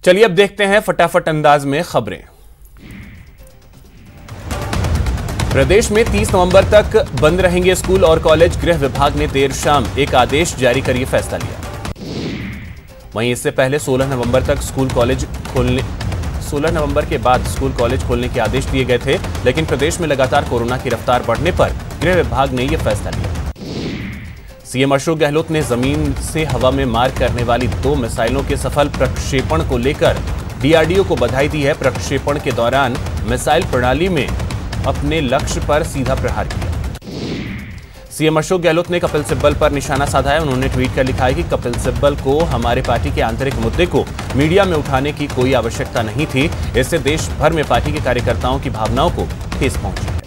चलिए अब देखते हैं फटाफट अंदाज में खबरें। प्रदेश में 30 नवंबर तक बंद रहेंगे स्कूल और कॉलेज। गृह विभाग ने देर शाम एक आदेश जारी कर यह फैसला लिया। वहीं इससे पहले 16 नवंबर के बाद स्कूल कॉलेज खोलने के आदेश दिए गए थे, लेकिन प्रदेश में लगातार कोरोना की रफ्तार बढ़ने पर गृह विभाग ने यह फैसला लिया। सीएम अशोक गहलोत ने जमीन से हवा में मार करने वाली 2 मिसाइलों के सफल प्रक्षेपण को लेकर डीआरडीओ को बधाई दी है। प्रक्षेपण के दौरान मिसाइल प्रणाली में अपने लक्ष्य पर सीधा प्रहार किया। सीएम अशोक गहलोत ने कपिल सिब्बल पर निशाना साधा है। उन्होंने ट्वीट कर लिखा है कि कपिल सिब्बल को हमारे पार्टी के आंतरिक मुद्दे को मीडिया में उठाने की कोई आवश्यकता नहीं थी। इससे देश भर में पार्टी के कार्यकर्ताओं की भावनाओं को ठेस पहुंची है।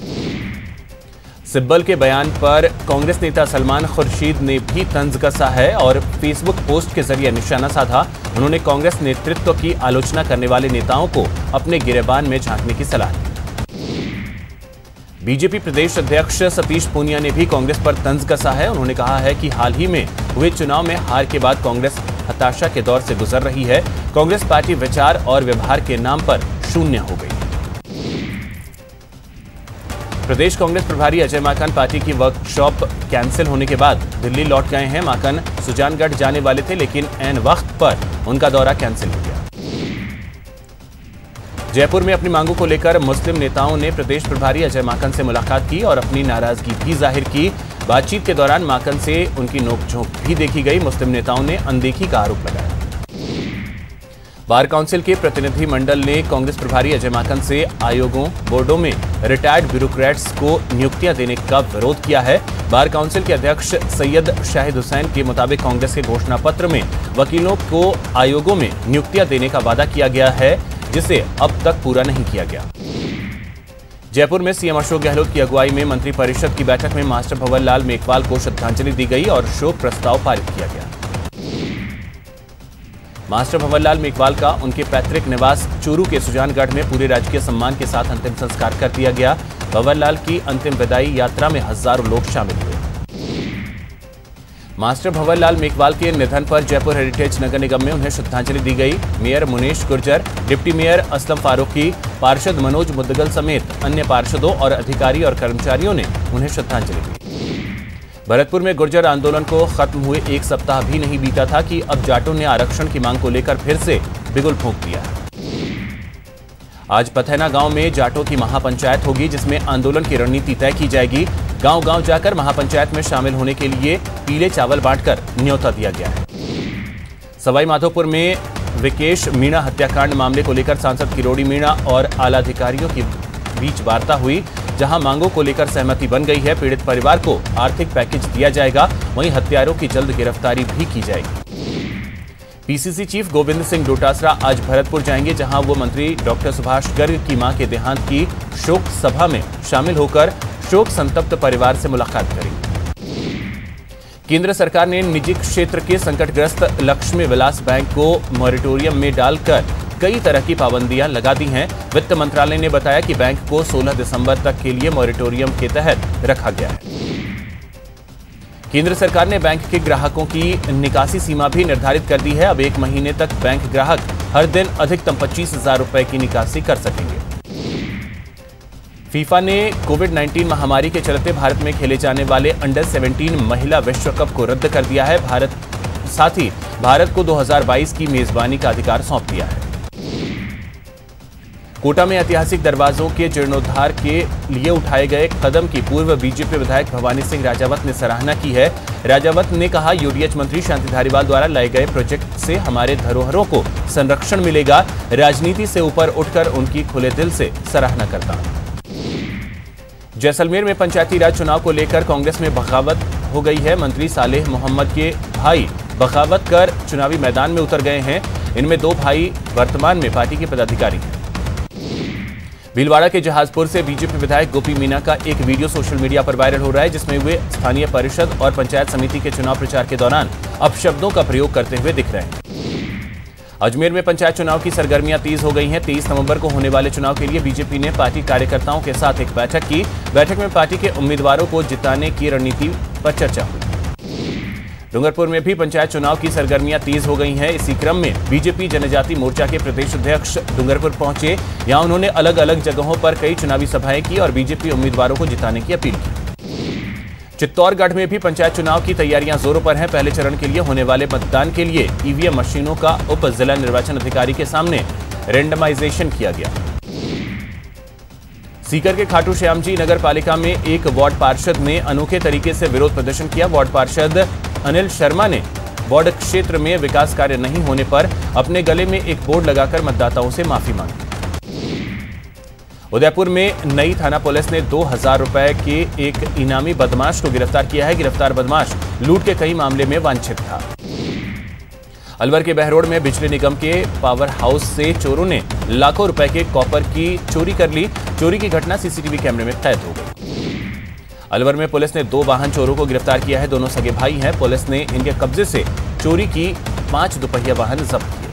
सिब्बल के बयान पर कांग्रेस नेता सलमान खुर्शीद ने भी तंज कसा है और फेसबुक पोस्ट के जरिए निशाना साधा। उन्होंने कांग्रेस नेतृत्व की आलोचना करने वाले नेताओं को अपने गिरेबान में झांकने की सलाह दी। बीजेपी प्रदेश अध्यक्ष सतीश पूनिया ने भी कांग्रेस पर तंज कसा है। उन्होंने कहा है कि हाल ही में हुए चुनाव में हार के बाद कांग्रेस हताशा के दौर से गुजर रही है। कांग्रेस पार्टी विचार और व्यवहार के नाम पर शून्य हो गई। प्रदेश कांग्रेस प्रभारी अजय माकन पार्टी की वर्कशॉप कैंसिल होने के बाद दिल्ली लौट गए हैं। माकन सुजानगढ़ जाने वाले थे, लेकिन ऐन वक्त पर उनका दौरा कैंसिल हो गया। जयपुर में अपनी मांगों को लेकर मुस्लिम नेताओं ने प्रदेश प्रभारी अजय माकन से मुलाकात की और अपनी नाराजगी भी जाहिर की। बातचीत के दौरान माकन से उनकी नोकझोंक भी देखी गई। मुस्लिम नेताओं ने अनदेखी का आरोप लगाया। बार काउंसिल के प्रतिनिधि मंडल ने कांग्रेस प्रभारी अजय माकन से आयोगों, बोर्डों में रिटायर्ड ब्यूरोक्रेट्स को नियुक्तियां देने का विरोध किया है। बार काउंसिल के अध्यक्ष सैयद शाहिद हुसैन के मुताबिक कांग्रेस के घोषणा पत्र में वकीलों को आयोगों में नियुक्तियां देने का वादा किया गया है, जिसे अब तक पूरा नहीं किया गया। जयपुर में सीएम अशोक गहलोत की अगुवाई में मंत्रिपरिषद की बैठक में मास्टर भंवर लाल मेघवाल को श्रद्धांजलि दी गई और शोक प्रस्ताव पारित किया गया। मास्टर भंवर लाल मेघवाल का उनके पैतृक निवास चूरू के सुजानगढ़ में पूरे राजकीय सम्मान के साथ अंतिम संस्कार कर दिया गया। भंवर लाल की अंतिम विदाई यात्रा में हजारों लोग शामिल हुए। मास्टर भंवर लाल मेघवाल के निधन पर जयपुर हेरिटेज नगर निगम में उन्हें श्रद्धांजलि दी गई। Mayor Munesh Gurjar, deputy mayor Aslam Farooqui, पार्षद मनोज मुद्दगल समेत अन्य पार्षदों और अधिकारी और कर्मचारियों ने उन्हें श्रद्धांजलि दी। भरतपुर में गुर्जर आंदोलन को खत्म हुए 1 सप्ताह भी नहीं बीता था कि अब जाटों ने आरक्षण की मांग को लेकर फिर से बिगुल फूंक दिया। आज पथैना गांव में जाटों की महापंचायत होगी, जिसमें आंदोलन की रणनीति तय की जाएगी। गांव-गांव जाकर महापंचायत में शामिल होने के लिए पीले चावल बांटकर न्योता दिया गया है। सवाई माधोपुर में विकेश मीणा हत्याकांड मामले को लेकर सांसद किरोड़ी मीणा और आला अधिकारियों के बीच वार्ता हुई, जहां मांगों को लेकर सहमति बन गई है। पीड़ित परिवार को आर्थिक पैकेज दिया जाएगा, वहीं हत्यारों की जल्द गिरफ्तारी भी की जाएगी। पीसीसी चीफ गोविंद सिंह डोटासरा आज भरतपुर जाएंगे, जहां वो मंत्री डॉक्टर सुभाष गर्ग की मां के देहांत की शोक सभा में शामिल होकर शोक संतप्त परिवार से मुलाकात करेंगे। केंद्र सरकार ने निजी क्षेत्र के संकटग्रस्त लक्ष्मी विलास बैंक को मॉरिटोरियम में डालकर कई तरह की पाबंदियां लगा दी हैं। वित्त मंत्रालय ने बताया कि बैंक को 16 दिसंबर तक के लिए मॉरिटोरियम के तहत रखा गया है। केंद्र सरकार ने बैंक के ग्राहकों की निकासी सीमा भी निर्धारित कर दी है। अब 1 महीने तक बैंक ग्राहक हर दिन अधिकतम 25,000 रुपए की निकासी कर सकेंगे। फीफा ने कोविड-19 महामारी के चलते भारत में खेले जाने वाले अंडर 17 महिला विश्व कप को रद्द कर दिया है। साथ ही भारत को 2022 की मेजबानी का अधिकार सौंप दिया है। कोटा में ऐतिहासिक दरवाजों के जीर्णोद्धार के लिए उठाए गए कदम की पूर्व बीजेपी विधायक भवानी सिंह राजावत ने सराहना की है। राजावत ने कहा, यूडीएच मंत्री शांति धारीवाल द्वारा लाए गए प्रोजेक्ट से हमारे धरोहरों को संरक्षण मिलेगा। राजनीति से ऊपर उठकर उनकी खुले दिल से सराहना करता हूं। जैसलमेर में पंचायती राज चुनाव को लेकर कांग्रेस में बगावत हो गई है। मंत्री सालेह मोहम्मद के भाई बगावत कर चुनावी मैदान में उतर गए हैं। इनमें 2 भाई वर्तमान में पार्टी के पदाधिकारी हैं। भीलवाड़ा के जहाजपुर से बीजेपी विधायक गोपी मीना का एक वीडियो सोशल मीडिया पर वायरल हो रहा है, जिसमें वे स्थानीय परिषद और पंचायत समिति के चुनाव प्रचार के दौरान अपशब्दों का प्रयोग करते हुए दिख रहे हैं। अजमेर में पंचायत चुनाव की सरगर्मियां तेज हो गई हैं। 23 नवंबर को होने वाले चुनाव के लिए बीजेपी ने पार्टी कार्यकर्ताओं के साथ एक बैठक की। बैठक में पार्टी के उम्मीदवारों को जिताने की रणनीति पर चर्चा हुई। डूंगरपुर में भी पंचायत चुनाव की सरगर्मियां तेज हो गई हैं। इसी क्रम में बीजेपी जनजाति मोर्चा के प्रदेश अध्यक्ष डूंगरपुर पहुंचे। यहां उन्होंने अलग अलग जगहों पर कई चुनावी सभाएं की और बीजेपी उम्मीदवारों को जिताने की अपील की। चित्तौड़गढ़ में भी पंचायत चुनाव की तैयारियां जोरों पर हैं। पहले चरण के लिए होने वाले मतदान के लिए ईवीएम मशीनों का उप जिला निर्वाचन अधिकारी के सामने रेंडमाइजेशन किया गया। सीकर के खाटू श्याम जी नगर पालिका में एक वार्ड पार्षद ने अनोखे तरीके से विरोध प्रदर्शन किया। वार्ड पार्षद अनिल शर्मा ने वार्ड क्षेत्र में विकास कार्य नहीं होने पर अपने गले में एक बोर्ड लगाकर मतदाताओं से माफी मांगी। उदयपुर में नई थाना पुलिस ने 2000 रुपए के एक इनामी बदमाश को गिरफ्तार किया है। गिरफ्तार बदमाश लूट के कई मामले में वांछित था। अलवर के बहरोड में बिजली निगम के पावर हाउस से चोरों ने लाखों रुपए के कॉपर की चोरी कर ली। चोरी की घटना सीसीटीवी कैमरे में कैद हो गई। अलवर में पुलिस ने 2 वाहन चोरों को गिरफ्तार किया है। दोनों सगे भाई हैं। पुलिस ने इनके कब्जे से चोरी की 5 दुपहिया वाहन जब्त किए।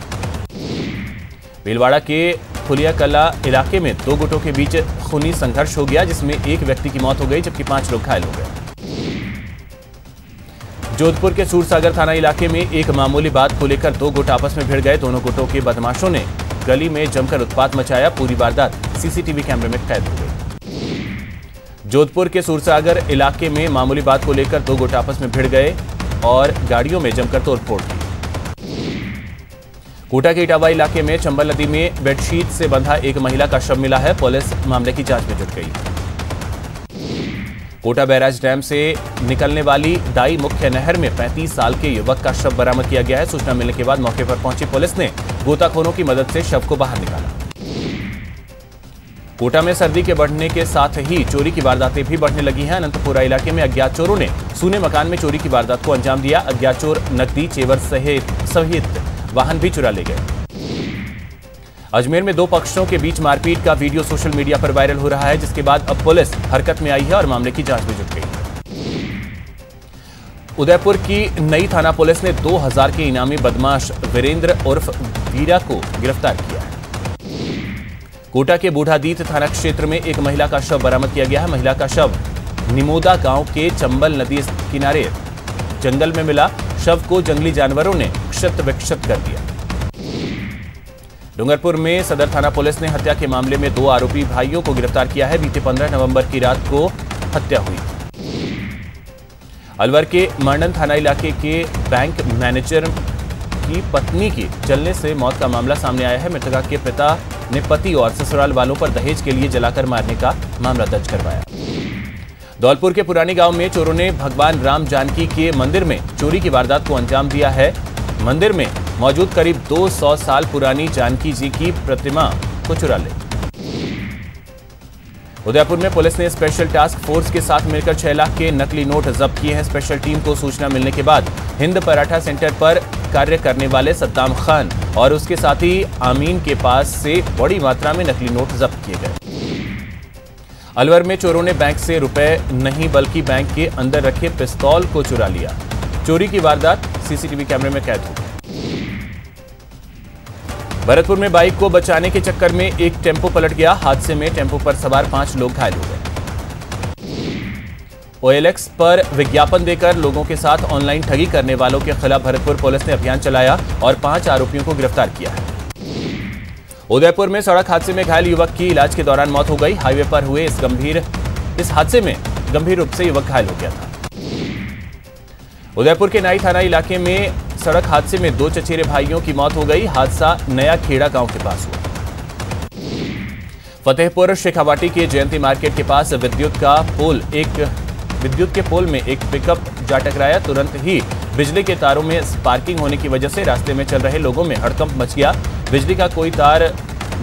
भीलवाड़ा के फुलिया कला इलाके में 2 गुटों के बीच खूनी संघर्ष हो गया, जिसमें एक व्यक्ति की मौत हो गई जबकि 5 लोग घायल हो गए। जोधपुर के सूरसागर थाना इलाके में एक मामूली बात को लेकर 2 गुट आपस में भिड़ गए। दोनों गुटों के बदमाशों ने गली में जमकर उत्पात मचाया। पूरी वारदात सीसीटीवी कैमरे में कैद हो गई। जोधपुर के सूरसागर इलाके में मामूली बात को लेकर 2 गुट आपस में भिड़ गए और गाड़ियों में जमकर तोड़फोड़ की। कोटा के इटावा इलाके में चंबल नदी में बेडशीट से बंधा एक महिला का शव मिला है। पुलिस मामले की जांच में जुट गई। कोटा बैराज डैम से निकलने वाली दाई मुख्य नहर में 35 साल के युवक का शव बरामद किया गया है। सूचना मिलने के बाद मौके पर पहुंची पुलिस ने गोताखोरों की मदद से शव को बाहर निकाला। कोटा में सर्दी के बढ़ने के साथ ही चोरी की वारदातें भी बढ़ने लगी हैं। अनंतपुरा इलाके में अज्ञात चोरों ने सूने मकान में चोरी की वारदात को अंजाम दिया। अज्ञात चोर नकदी, जेवर सहित वाहन भी चुरा ले गए। अजमेर में 2 पक्षों के बीच मारपीट का वीडियो सोशल मीडिया पर वायरल हो रहा है, जिसके बाद अब पुलिस हरकत में आई है और मामले की जांच में जुट गई है। उदयपुर की नई थाना पुलिस ने 2000 के इनामी बदमाश वीरेंद्र उर्फ वीरा को गिरफ्तार किया है। कोटा के बूढ़ादीत थाना क्षेत्र में एक महिला का शव बरामद किया गया है। महिला का शव निमोदा गांव के चंबल नदी किनारे जंगल में मिला। शव को जंगली जानवरों ने क्षत विक्षत कर दिया। डूंगरपुर में सदर थाना पुलिस ने हत्या के मामले में 2 आरोपी भाइयों को गिरफ्तार किया है। बीते 15 नवंबर की रात को हत्या हुई। अलवर के मांडन थाना इलाके के बैंक मैनेजर की पत्नी की जलने से मौत का मामला सामने आया है। मृतका के पिता ने पति और ससुराल वालों पर दहेज के लिए जलाकर मारने का मामला दर्ज करवाया। धौलपुर के पुरानी गांव में चोरों ने भगवान राम जानकी के मंदिर में चोरी की वारदात को अंजाम दिया है। मंदिर में मौजूद करीब 200 साल पुरानी जानकी जी की प्रतिमा को चुरा ले। उदयपुर में पुलिस ने स्पेशल टास्क फोर्स के साथ मिलकर 6 लाख के नकली नोट जब्त किए हैं। स्पेशल टीम को सूचना मिलने के बाद हिंद पराठा सेंटर पर कार्य करने वाले सद्दाम खान और उसके साथी आमीन के पास से बड़ी मात्रा में नकली नोट जब्त किए गए। अलवर में चोरों ने बैंक से रुपए नहीं बल्कि बैंक के अंदर रखे पिस्तौल को चुरा लिया। चोरी की वारदात सीसीटीवी कैमरे में कैद हो गई। भरतपुर में बाइक को बचाने के चक्कर में एक टेम्पो पलट गया। हादसे में टेम्पो पर सवार 5 लोग घायल हो गए। OLX पर विज्ञापन देकर लोगों के साथ ऑनलाइन ठगी करने वालों के खिलाफ भरतपुर पुलिस ने अभियान चलाया और 5 आरोपियों को गिरफ्तार किया है। उदयपुर में सड़क हादसे में घायल युवक की इलाज के दौरान मौत हो गई। हाईवे पर हुए इस हादसे में गंभीर रूप से युवक घायल हो गया था। उदयपुर के नाई थाना इलाके में सड़क हादसे में 2 चचेरे भाइयों की मौत हो गई। हादसा नया खेड़ा गांव के पास हुआ। फतेहपुर शेखावाटी के जयंती मार्केट के पास विद्युत के पोल में एक पिकअप जा टकराया। तुरंत ही बिजली के तारों में स्पार्किंग होने की वजह से रास्ते में चल रहे लोगों में हड़कंप मच गया। बिजली का कोई तार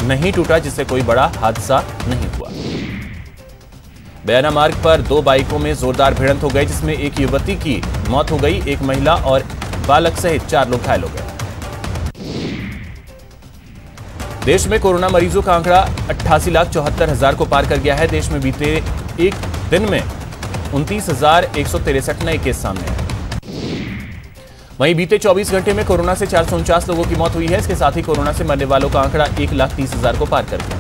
नहीं टूटा, जिससे कोई बड़ा हादसा नहीं हुआ। बयाना मार्ग पर 2 बाइकों में जोरदार भिड़ंत हो गई, जिसमें एक युवती की मौत हो गई। एक महिला और बालक सहित 4 लोग घायल हो गए। देश में कोरोना मरीजों का आंकड़ा 88,74,000 को पार कर गया है। देश में बीते एक दिन में 29,163 नए केस सामने आए। वहीं बीते 24 घंटे में कोरोना से 449 लोगों की मौत हुई है। इसके साथ ही कोरोना से मरने वालों का आंकड़ा 1,30,000 को पार कर गया।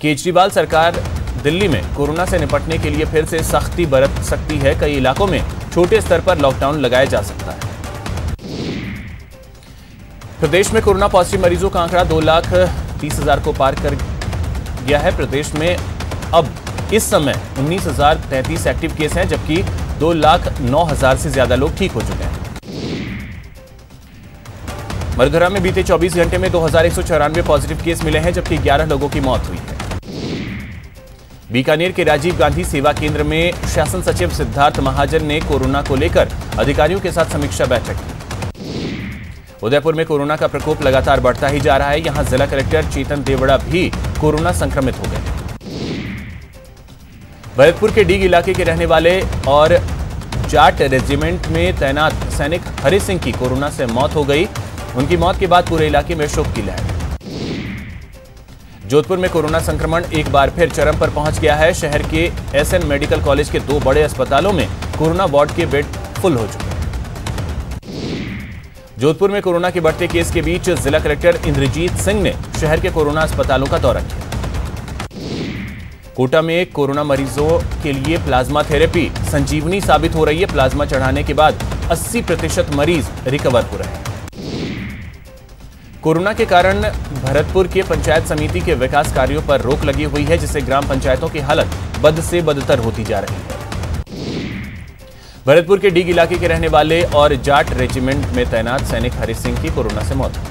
केजरीवाल सरकार दिल्ली में कोरोना से निपटने के लिए फिर से सख्ती बरत सकती है। कई इलाकों में छोटे स्तर पर लॉकडाउन लगाया जा सकता है। प्रदेश में कोरोना पॉजिटिव मरीजों का आंकड़ा 2,30,000 को पार कर गया है। प्रदेश में अब इस समय 19,033 एक्टिव केस हैं, जबकि 2,09,000 से ज्यादा लोग ठीक हो चुके हैं। मधुरा में बीते 24 घंटे में 2,194 पॉजिटिव केस मिले हैं, जबकि 11 लोगों की मौत हुई है। बीकानेर के राजीव गांधी सेवा केंद्र में शासन सचिव सिद्धार्थ महाजन ने कोरोना को लेकर अधिकारियों के साथ समीक्षा बैठक की। उदयपुर में कोरोना का प्रकोप लगातार बढ़ता ही जा रहा है। यहां जिला कलेक्टर चेतन देवड़ा भी कोरोना संक्रमित हो गए। भरतपुर के डीग इलाके के रहने वाले और जाट रेजिमेंट में तैनात सैनिक हरि सिंह की कोरोना से मौत हो गई। उनकी मौत के बाद पूरे इलाके में शोक की लहर। जोधपुर में कोरोना संक्रमण एक बार फिर चरम पर पहुंच गया है। शहर के एसएन मेडिकल कॉलेज के 2 बड़े अस्पतालों में कोरोना वार्ड के बेड फुल हो चुके हैं। जोधपुर में कोरोना के बढ़ते केस के बीच जिला कलेक्टर इंद्रजीत सिंह ने शहर के कोरोना अस्पतालों का दौरा किया। कोटा में कोरोना मरीजों के लिए प्लाज्मा थेरेपी संजीवनी साबित हो रही है। प्लाज्मा चढ़ाने के बाद 80% मरीज रिकवर हो रहे हैं। कोरोना के कारण भरतपुर के पंचायत समिति के विकास कार्यों पर रोक लगी हुई है, जिससे ग्राम पंचायतों की हालत बद से बदतर होती जा रही है। भरतपुर के डीग इलाके के रहने वाले और जाट रेजिमेंट में तैनात सैनिक हरि सिंह की कोरोना से मौत हुई।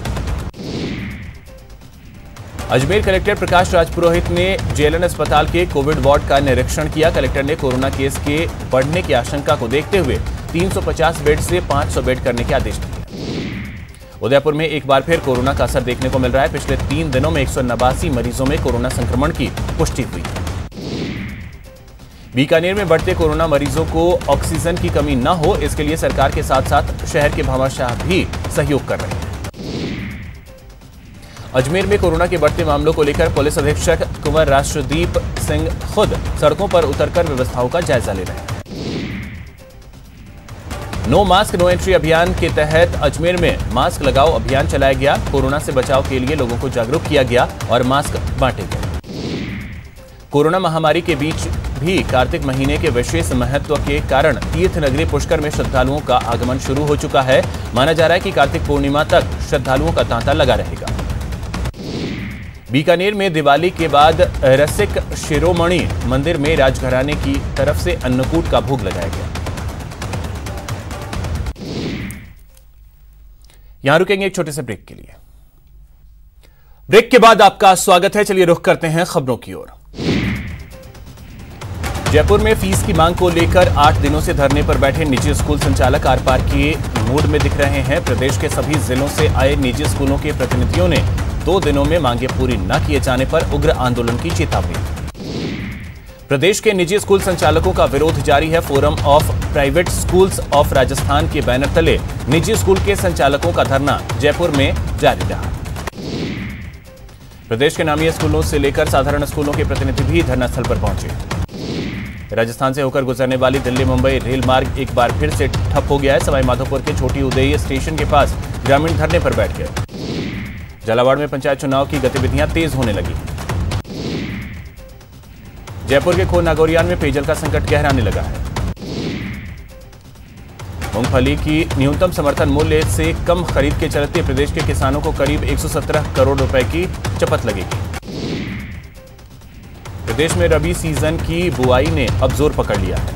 अजमेर कलेक्टर प्रकाश राज पुरोहित ने जेएलएन अस्पताल के कोविड वार्ड का निरीक्षण किया। कलेक्टर ने कोरोना केस के बढ़ने की आशंका को देखते हुए 350 बेड से 500 बेड करने के आदेश दिए। उदयपुर में एक बार फिर कोरोना का असर देखने को मिल रहा है। पिछले 3 दिनों में 189 मरीजों में कोरोना संक्रमण की पुष्टि हुई। बीकानेर में बढ़ते कोरोना मरीजों को ऑक्सीजन की कमी न हो, इसके लिए सरकार के साथ साथ शहर के भामाशाह भी सहयोग कर रहे हैं। अजमेर में कोरोना के बढ़ते मामलों को लेकर पुलिस अधीक्षक कुंवर राष्ट्रदीप सिंह खुद सड़कों पर उतरकर व्यवस्थाओं का जायजा ले रहे हैं। नो मास्क नो एंट्री अभियान के तहत अजमेर में मास्क लगाओ अभियान चलाया गया। कोरोना से बचाव के लिए लोगों को जागरूक किया गया और मास्क बांटे गए। कोरोना महामारी के बीच भी कार्तिक महीने के विशेष महत्व के कारण तीर्थ नगरी पुष्कर में श्रद्धालुओं का आगमन शुरू हो चुका है। माना जा रहा है कि कार्तिक पूर्णिमा तक श्रद्धालुओं का तांता लगा रहेगा। बीकानेर में दिवाली के बाद रसिक शिरोमणि मंदिर में राजघराने की तरफ से अन्नकूट का भोग लगाया गया। यहां रुकेंगे एक छोटे से ब्रेक के लिए। ब्रेक के बाद आपका स्वागत है। चलिए रुख करते हैं खबरों की ओर। जयपुर में फीस की मांग को लेकर 8 दिनों से धरने पर बैठे निजी स्कूल संचालक आर पार के मूड में दिख रहे हैं। प्रदेश के सभी जिलों से आए निजी स्कूलों के प्रतिनिधियों ने 2 दिनों में मांगे पूरी न किए जाने पर उग्र आंदोलन की चेतावनी। प्रदेश के निजी स्कूल संचालकों का विरोध जारी है। Forum of private schools of Rajasthan के बैनर तले निजी स्कूल के संचालकों का धरना जयपुर में जारी रहा। प्रदेश के नामी स्कूलों से लेकर साधारण स्कूलों के प्रतिनिधि भी धरना स्थल पर पहुंचे। राजस्थान से होकर गुजरने वाली दिल्ली मुंबई रेल मार्ग एक बार फिर से ठप हो गया है। सवाई माधोपुर के छोटी उदय स्टेशन के पास ग्रामीण धरने पर बैठ गए। झालावाड़ में पंचायत चुनाव की गतिविधियां तेज होने लगी। जयपुर के खो नागौरियान में पेयजल का संकट गहराने लगा है। मूंगफली की न्यूनतम समर्थन मूल्य से कम खरीद के चलते प्रदेश के किसानों को करीब 117 करोड़ रुपए की चपत लगेगी। प्रदेश में रबी सीजन की बुआई ने अब जोर पकड़ लिया है।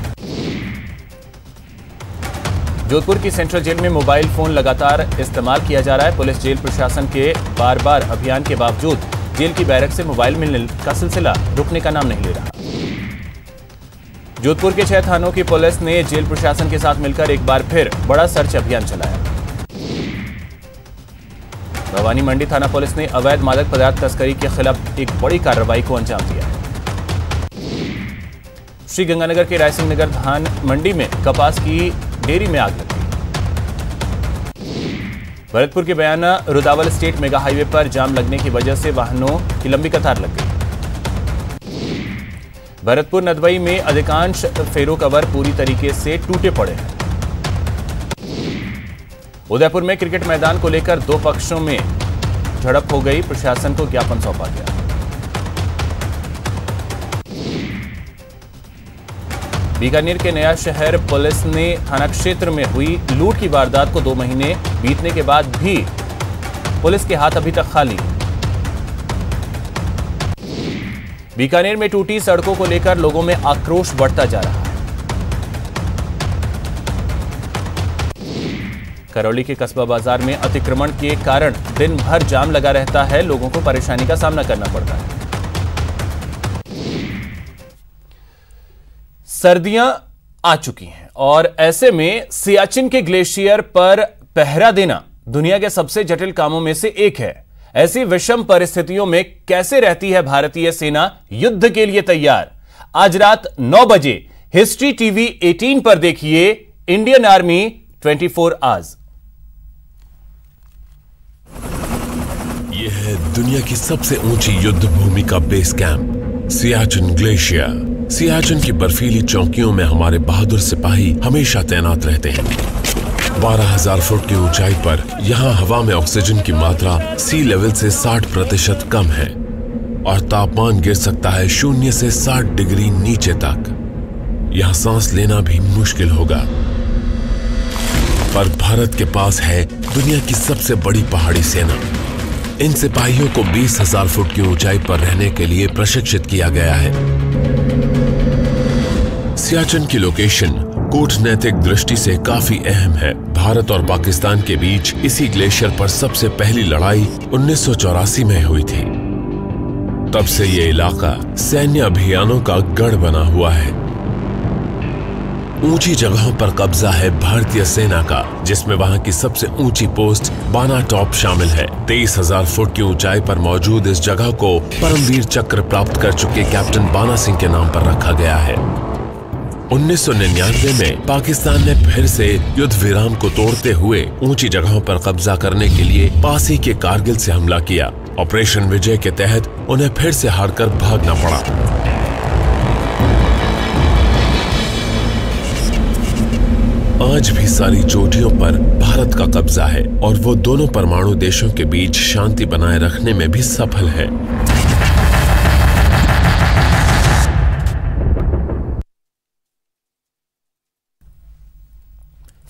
जोधपुर की सेंट्रल जेल में मोबाइल फोन लगातार इस्तेमाल किया जा रहा है। पुलिस जेल प्रशासन के बार-बार अभियान के बावजूद जेल की बैरक से मोबाइल मिलने का सिलसिला रुकने का नाम नहीं ले रहा। जोधपुर के 6 थानों की पुलिस ने जेल प्रशासन के साथ मिलकर एक बार फिर बड़ा सर्च अभियान चलाया। भवानी मंडी थाना पुलिस ने अवैध मादक पदार्थ तस्करी के खिलाफ एक बड़ी कार्रवाई को अंजाम दिया है। श्री गंगानगर के रायसिंह नगर धान मंडी में कपास की डेयरी में आग लगी। भरतपुर के बयाना रुदावल स्टेट मेगा हाईवे पर जाम लगने की वजह से वाहनों की लंबी कतार लग गई। भरतपुर नदवई में अधिकांश फेरो कवर पूरी तरीके से टूटे पड़े हैं। उदयपुर में क्रिकेट मैदान को लेकर 2 पक्षों में झड़प हो गई। प्रशासन को ज्ञापन सौंपा गया। बीकानेर के नया शहर पुलिस ने थाना क्षेत्र में हुई लूट की वारदात को 2 महीने बीतने के बाद भी पुलिस के हाथ अभी तक खाली। बीकानेर में टूटी सड़कों को लेकर लोगों में आक्रोश बढ़ता जा रहा है। करौली के कस्बा बाजार में अतिक्रमण के कारण दिन भर जाम लगा रहता है, लोगों को परेशानी का सामना करना पड़ता है। सर्दियां आ चुकी हैं और ऐसे में सियाचिन के ग्लेशियर पर पहरा देना दुनिया के सबसे जटिल कामों में से एक है। ऐसी विषम परिस्थितियों में कैसे रहती है भारतीय सेना युद्ध के लिए तैयार? आज रात 9 बजे हिस्ट्री टीवी 18 पर देखिए इंडियन आर्मी 24 आवर्स। यह है दुनिया की सबसे ऊंची युद्ध भूमि का base camp Siachen glacier. Siachen की बर्फीली चौकियों में हमारे बहादुर सिपाही हमेशा तैनात रहते हैं। 12,000 फुट की ऊंचाई पर यहां हवा में ऑक्सीजन की मात्रा सी लेवल से 60% कम है और तापमान गिर सकता है 0 से 60 डिग्री नीचे तक। यहां सांस लेना भी मुश्किल होगा। पर भारत के पास है दुनिया की सबसे बड़ी पहाड़ी सेना। इन सिपाहियों को 20,000 फुट की ऊंचाई पर रहने के लिए प्रशिक्षित किया गया है। सियाचिन की लोकेशन कूटनैतिक दृष्टि से काफी अहम है। भारत और पाकिस्तान के बीच इसी ग्लेशियर पर सबसे पहली लड़ाई 1984 में हुई थी। तब से ये इलाका सैन्य अभियानों का गढ़ बना हुआ है। ऊंची जगहों पर कब्जा है भारतीय सेना का, जिसमें वहां की सबसे ऊंची पोस्ट बाना टॉप शामिल है। 23,000 फुट की ऊंचाई पर मौजूद इस जगह को परमवीर चक्र प्राप्त कर चुके कैप्टन बाना सिंह के नाम पर रखा गया है। 1999 में पाकिस्तान ने फिर से युद्ध विराम को तोड़ते हुए ऊंची जगहों पर कब्जा करने के लिए पास ही के कारगिल से हमला किया। ऑपरेशन विजय के तहत उन्हें फिर से हारकर भागना पड़ा। आज भी सारी चोटियों पर भारत का कब्जा है और वो दोनों परमाणु देशों के बीच शांति बनाए रखने में भी सफल है।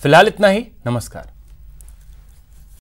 फिलहाल इतना ही। नमस्कार।